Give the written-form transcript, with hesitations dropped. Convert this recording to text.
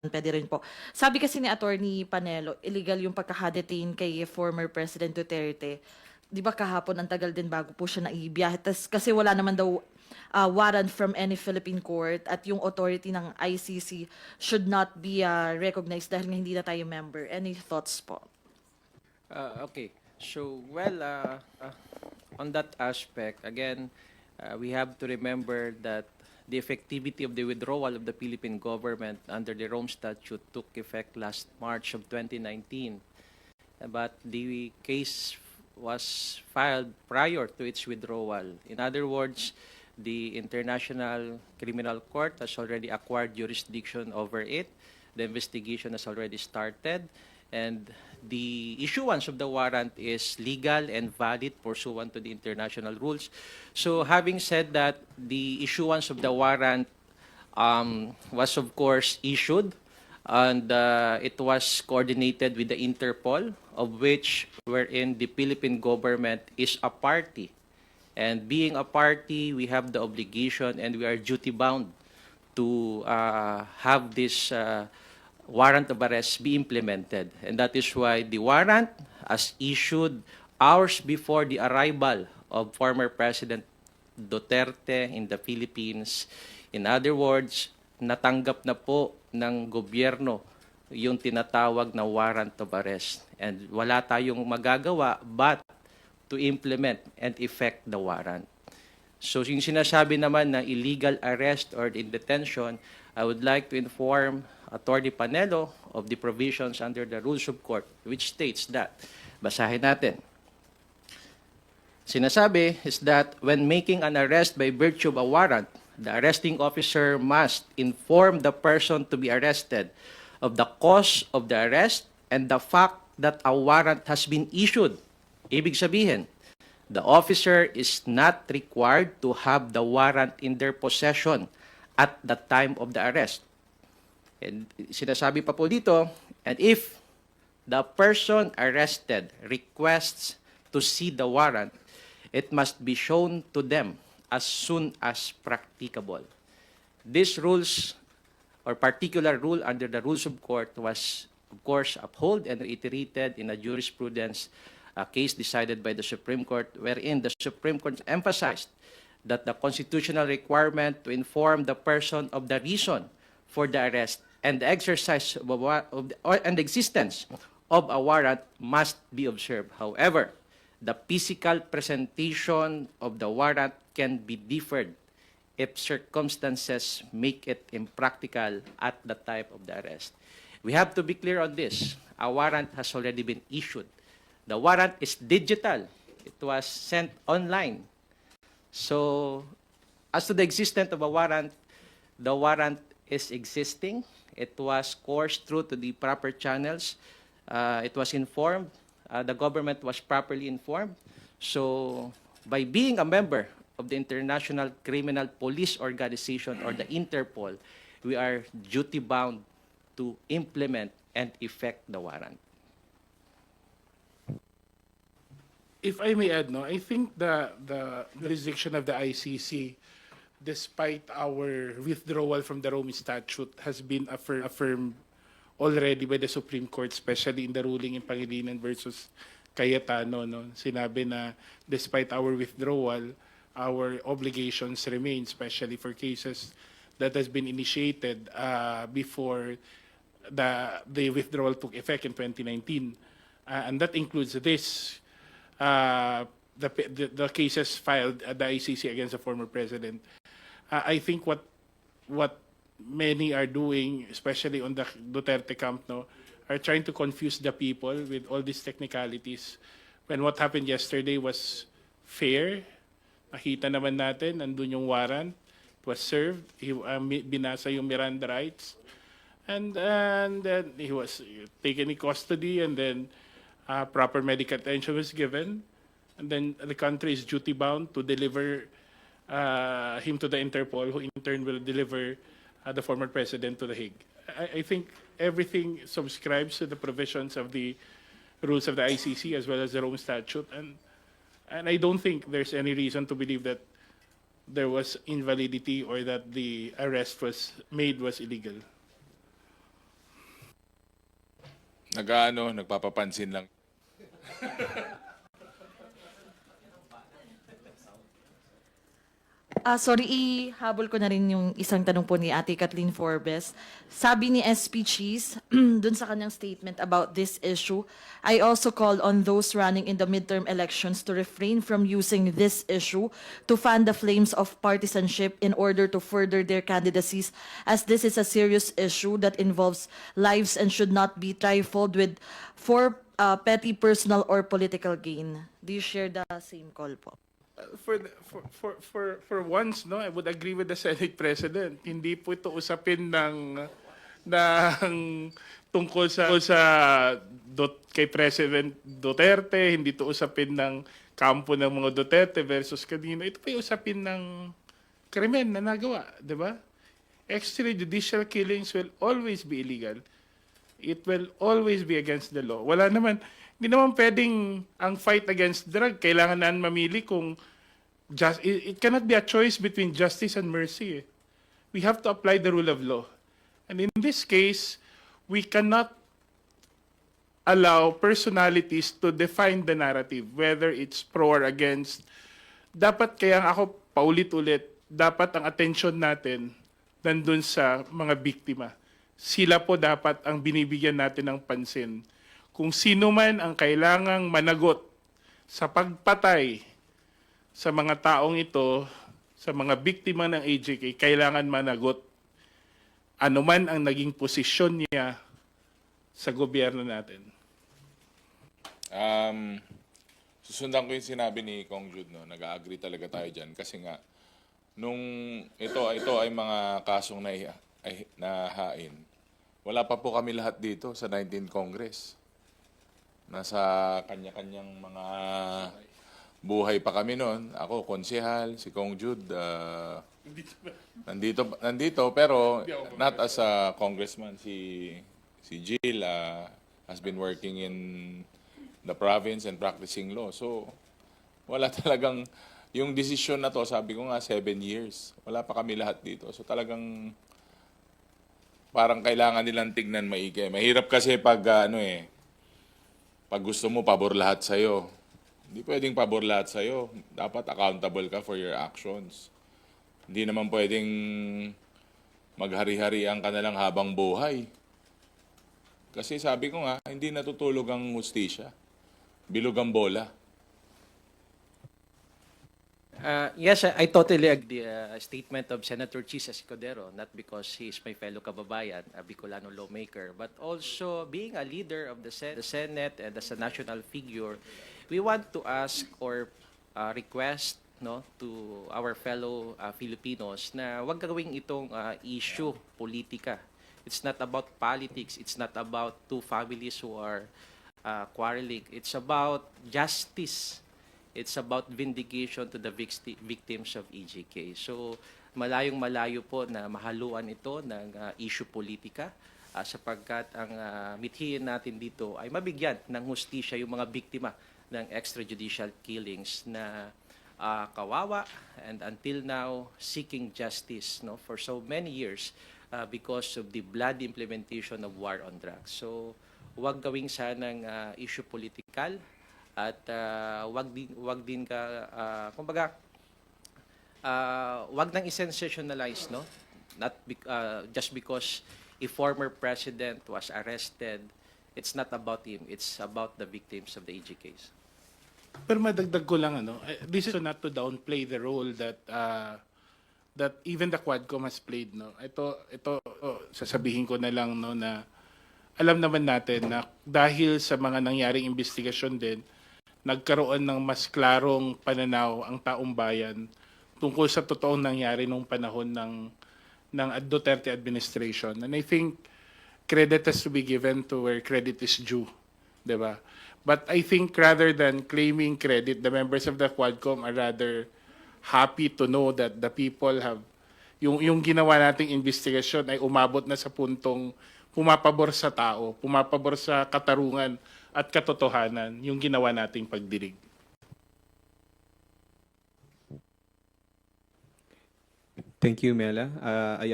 Pwede rin po. Sabi kasi ni Attorney Panelo, illegal yung pagkakadetain kay former President Duterte. Di ba kahapon ang tagal din bago po siya naibiyahe. Kasi wala naman daw warrant from any Philippine court at yung authority ng ICC should not be recognized dahil nga hindi na tayo member. Any thoughts po? Okay. So, well, on that aspect, again, we have to remember that the effectivity of the withdrawal of the Philippine government under the Rome Statute took effect last March of 2019. But the case was filed prior to its withdrawal. In other words, the International Criminal Court has already acquired jurisdiction over it. The investigation has already started, and the issuance of the warrant is legal and valid pursuant to the international rules. So having said that, the issuance of the warrant was of course issued, and it was coordinated with the Interpol, of which wherein the Philippine government is a party. And being a party, we have the obligation and we are duty-bound to have this warrant of arrest be implemented. And that is why the warrant, as issued hours before the arrival of former President Duterte in the Philippines, in other words, natanggap na po ng gobyerno yung tinatawag na warrant of arrest. And wala tayong magagawa but to implement and effect the warrant. So yung sinasabi naman na illegal arrest or in detention, I would like to inform Attorney Panelo of the provisions under the Rules of Court, which states that, basahin natin. Sinasabi is that when making an arrest by virtue of a warrant, the arresting officer must inform the person to be arrested of the cause of the arrest and the fact that a warrant has been issued. Ibig sabihin, the officer is not required to have the warrant in their possession at the time of the arrest. And sinasabi pa po dito, and if the person arrested requests to see the warrant, it must be shown to them as soon as practicable. These rules or particular rule under the Rules of Court was, of course, upheld and reiterated in a jurisprudence case decided by the Supreme Court, wherein the Supreme Court emphasized that the constitutional requirement to inform the person of the reason for the arrest and the exercise and existence of a warrant must be observed. However, the physical presentation of the warrant can be deferred if circumstances make it impractical at the time of the arrest. We have to be clear on this. A warrant has already been issued. The warrant is digital. It was sent online. So, as to the existence of a warrant, the warrant is existing. It was coursed through to the proper channels. It was informed. The government was properly informed. So, by being a member of the International Criminal Police Organization or the Interpol, we are duty-bound to implement and effect the warrant. If I may add, no, I think the jurisdiction of the ICC, despite our withdrawal from the Rome Statute, has been affirmed already by the Supreme Court, especially in the ruling in Pangilinan versus Cayetano. No? Sinabi na despite our withdrawal, our obligations remain, especially for cases that has been initiated before the withdrawal took effect in 2019. And that includes this. The cases filed at the ICC against the former president. I think what many are doing, especially on the Duterte camp, no, are trying to confuse the people with all these technicalities. When what happened yesterday was fair, nakita naman natin, nandun yung warrant, it was served, binasa yung Miranda rights, and then he was taken in custody, and then proper medical attention was given, and then the country is duty-bound to deliver him to the Interpol, who in turn will deliver the former president to The Hague. I think everything subscribes to the provisions of the rules of the ICC as well as the Rome Statute, and I don't think there's any reason to believe that there was invalidity or that the arrest was illegal. nagpapapansin lang. Sorry, ihabol ko na rin yung isang tanong po ni Ate Kathleen Forbes. Sabi ni SP Cheese, dun sa kanyang statement about this issue, I also call on those running in the midterm elections to refrain from using this issue to fan the flames of partisanship in order to further their candidacies, as this is a serious issue that involves lives and should not be trifled with for petty personal or political gain. Do you share the same call po? For once, no, I would agree with the Senate President. Hindi po ito usapin ng tungkol sa kay President Duterte, hindi ito usapin ng kampo ng mga Duterte versus kanino. Ito po yung usapin ng krimen na nagawa, di ba? Extrajudicial killings will always be illegal. It will always be against the law. Hindi naman pwedeng ang fight against drug, kailangan na mamili kung it cannot be a choice between justice and mercy. We have to apply the rule of law. And in this case, we cannot allow personalities to define the narrative, whether it's pro or against. Dapat, kaya ako paulit-ulit, dapat ang attention natin nandun sa mga biktima. Sila po dapat ang binibigyan natin ng pansin. Kung sino man ang kailangang managot sa pagpatay sa mga taong ito, sa mga biktima ng AJK, kailangan managot anuman ang naging posisyon niya sa gobyerno natin. Susundan ko yung sinabi ni Kong Jude, no? Nag-agree talaga tayo dyan. Kasi nga, nung ito ay mga kasong nahain, wala pa po kami lahat dito sa 19th Congress. Nasa kanya-kanyang mga buhay pa kami noon. Ako, konsehal, si Kong Jude, nandito, pero not as a congressman. Si Jill has been working in the province and practicing law. So, wala talagang, yung desisyon na to, sabi ko nga, 7 years. Wala pa kami lahat dito. So, talagang, parang kailangan nilang tignan maigi. Mahirap kasi pag pag gusto mo, pabor lahat sa'yo. Hindi pwedeng pabor lahat sa'yo. Dapat accountable ka for your actions. Hindi naman pwedeng maghari-harian ka na lang habang buhay. Kasi sabi ko nga, hindi natutulog ang hustisya. Bilog ang bola. Yes, I totally agree. Statement of Senator Chis Escudero, not because he is my fellow kababayan, a Bicolano lawmaker, but also being a leader of the Senate and as a national figure, we want to ask or request to our fellow Filipinos na wag gawing itong issue politika. It's not about politics. It's not about two families who are quarreling. It's about justice. It's about vindication to the victims of EJK. So, malayong-malayo po na mahaluan ito ng issue politika sapagkat ang mithiin natin dito ay mabigyan ng hustisya yung mga biktima ng extrajudicial killings na kawawa and until now seeking justice for so many years because of the bloody implementation of war on drugs. So, huwag gawing sanang issue political. At wag din ka kumbaga wag nang i-sensationalize not just because a former president was arrested. It's not about him, it's about the victims of the EJKs. Pero madagdag ko lang, this is not to downplay the role that even the Quadcom has played. Ito sasabihin ko na lang na alam naman natin na dahil sa mga nangyaring investigasyon din, nagkaroon ng mas klarong pananaw ang taong bayan tungkol sa totoong nangyari nung panahon ng Duterte administration. And I think credit has to be given to where credit is due, di ba? But I think rather than claiming credit, the members of the Quadcom are rather happy to know that the people have yung ginawa nating investigasyon ay umabot na sa puntong pumapabor sa tao, pumapabor sa katarungan at katotohanan yung ginawa nating pagdinig. Thank you, Mela. I